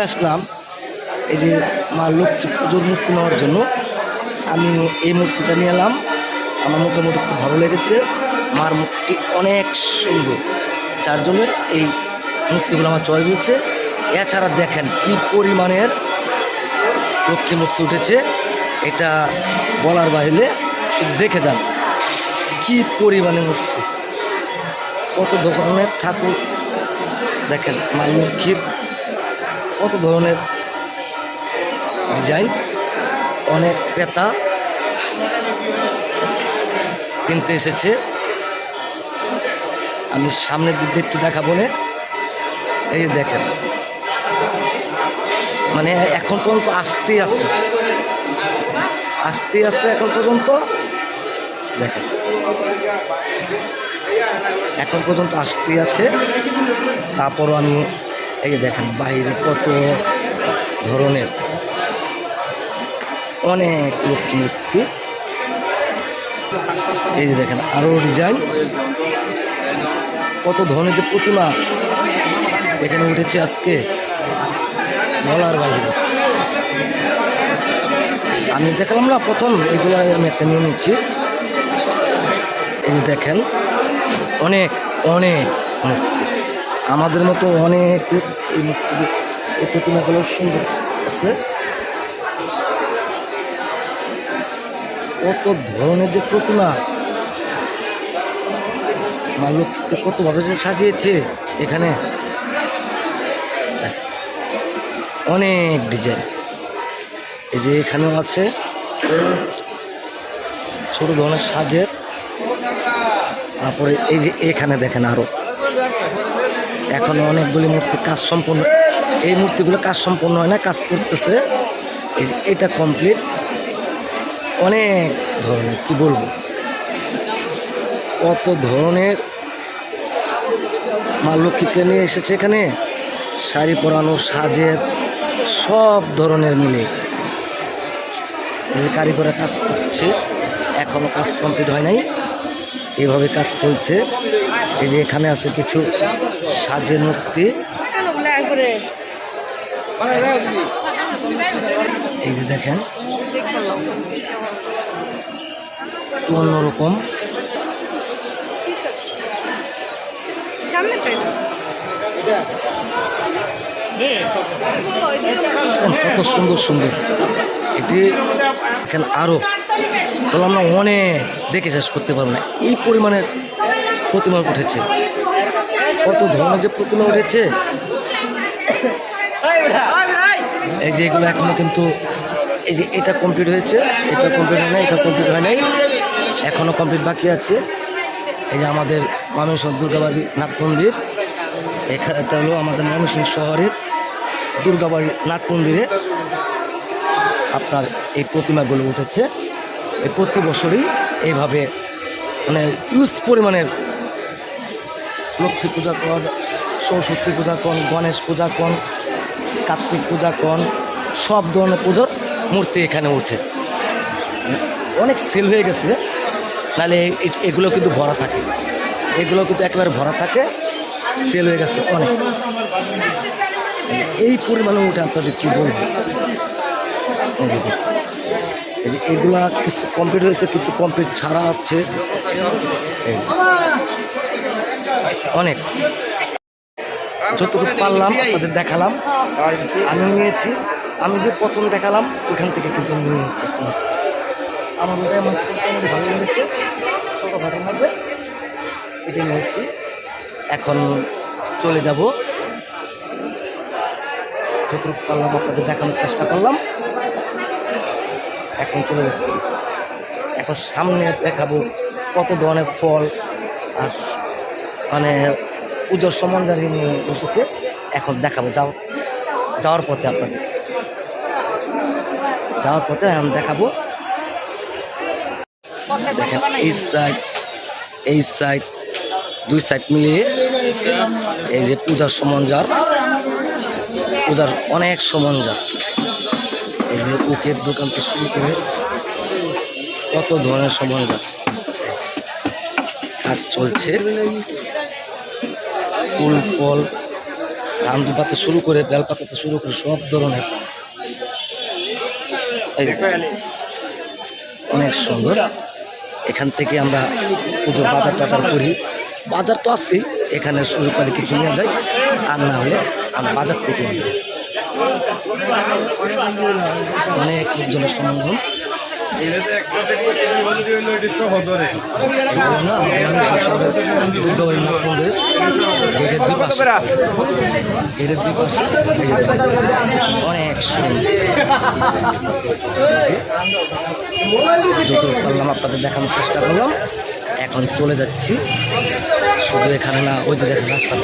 আসলাম এই যে মা লক্ষ্মী পুজোর মূর্তি নেওয়ার জন্য। আমি এই মূর্তিটা নিয়ে এলাম, আমার মোটামুটি খুব ভালো লেগেছে। মার মূর্তি অনেক সুন্দর, যার জন্য এই মূর্তিগুলো আমার চয়েস হয়েছে। এছাড়া দেখেন কি পরিমাণের লক্ষ্মী মূর্তি উঠেছে, এটা বলার বাইরে। দেখে যান কি পরিমাণের মূর্তি, কত ধরনের ঠাকুর। দেখেন মা লক্ষ্মীর কত ধরনের ডিজাইন। অনেক ক্রেতা কিনতে এসেছে। আমি সামনের দিক দিয়ে একটু দেখাবো না। এই যে দেখেন, মানে এখন পর্যন্ত আসতে এখন পর্যন্ত দেখেন, এখন পর্যন্ত আসতে আছে। তারপরও আমি এই যে দেখেন বাইরে কত ধরনের অনেক লক্ষ্মী মূর্তি। এই যে দেখেন আরো ডিজাইন, কত ধরনের যে প্রতিমা এখানে উঠেছে আজকে বলার বাইরে। আমি দেখলাম না প্রথম, এগুলো আমি একটা নিয়ে নিচ্ছি। এই যে দেখেন অনেক অনেক মূর্তি, আমাদের মতো অনেক এই মূর্তি, এই প্রতিমাগুলো সুন্দর আছে। কত ধরনের যে প্রতিমা, মা লক্ষ্মীকে কতভাবে যে সাজিয়েছে এখানে, অনেক ডিজাইন। এই যে এখানেও আছে ছোট ধরনের সাজের। তারপরে এই যে এখানে দেখেন আরো এখন অনেকগুলি মূর্তি কাজ সম্পূর্ণ, এই মূর্তিগুলো কাজ সম্পূর্ণ হয় না, কাজ করতেছে। এটা কমপ্লিট। অনেক ধরনের কি বলবো, কত ধরনের মা লক্ষ্মীকে নিয়ে এসেছে এখানে। শাড়ি পরানো, সাজের, সব ধরনের মিলে কারিগররা কাজ করছে। এখনো কাজ কমপ্লিট হয় নাই, এইভাবে কাজ চলছে। এই যে এখানে আছে কিছু সাজের মূর্তি। এই যে দেখেন অন্যরকম, কত সুন্দর সুন্দর। এটি এখানে আরো বললাম না, অনেক দেখে শেষ করতে পারবো না, এই পরিমাণের প্রতিমা উঠেছে। কত ধরনের যে প্রতিমা উঠেছে। এই যে এগুলো এখনো কিন্তু, এই যে এটা কমপ্লিট হয়েছে, এটা কমপ্লিট হয় নাই, এটা কমপ্লিট হয় নাই, এখনো কমপ্লিট বাকি আছে। এই যে আমাদের ময়মনসিংহ দুর্গাবাড়ি নাট মন্দির, এখানে হলো আমাদের ময়মনসিংহ শহরের দুর্গাবাড়ি নাট মন্দিরে আপনার এই প্রতিমাগুলো উঠেছে। এই প্রতি বছরই এইভাবে মানে ইউজ পরিমাণের লক্ষ্মী পূজা কর, সরস্বতী পূজা কন, গণেশ পূজা কন, কার্তিক পূজা কন, সব ধরনের পুজোর মূর্তি এখানে ওঠে। অনেক সেল হয়ে গেছে, নাহলে এগুলো কিন্তু ভরা থাকে, এগুলো কিন্তু একেবারে ভরা থাকে, সেল হয়ে গেছে অনেক। এই পরিমাণে উঠে আপনাদের কী বলবো। এগুলা কিছু কমপ্লিট হয়েছে, কিছু কমপ্লিট ছাড়া আছে। অনেক যতটুকু পারলাম আপনাদের দেখালাম। আমি নিয়েছি, আমি যে প্রথম দেখালাম ওইখান থেকে কিন্তু নিয়েছি। আমার ওটাই আমার ভালো লেগেছে, ছোটো ঘটনা হবে, এটা নিয়েছি। এখন চলে যাব, যতটুকু পারলাম আপনাদের দেখানোর চেষ্টা করলাম। এখন চলে যাচ্ছি, এখন সামনে দেখাবো কত ধরনের ফল আর মানে পুজোর সরঞ্জাম নিয়ে বসেছে। এখন দেখাবো যাওয়ার পথে, আপনাদের যাওয়ার পথে এখন দেখাবো। দেখেন এই সাইড দুই সাইড মিলিয়ে এই যে পূজার সরঞ্জাম, পূজার অনেক সরঞ্জাম। এই যে উকের দোকান থেকে শুরু করে কত ধরনের সরঞ্জাম কাজ চলছে। ফুল ফল আন্দু পাতা শুরু করে বেল পাতাতে শুরু করে সব ধরনের এই অনেক সুন্দর। এখান থেকে আমরা পুজোর বাজার টাজার করি, বাজার তো আছে এখানে সুযোগ পেলে কিছু নিয়ে যায়, আর না হলে আমরা বাজার থেকে নিই। অনেক লোকজনের সমাগম। গেটের দুই পাশে অনেক সুন্দর, যত পারলাম আপনাদের দেখানোর চেষ্টা করলাম। এখন চলে যাচ্ছি, শুধু এখানে না, ওই যে দেখেন রাস্তা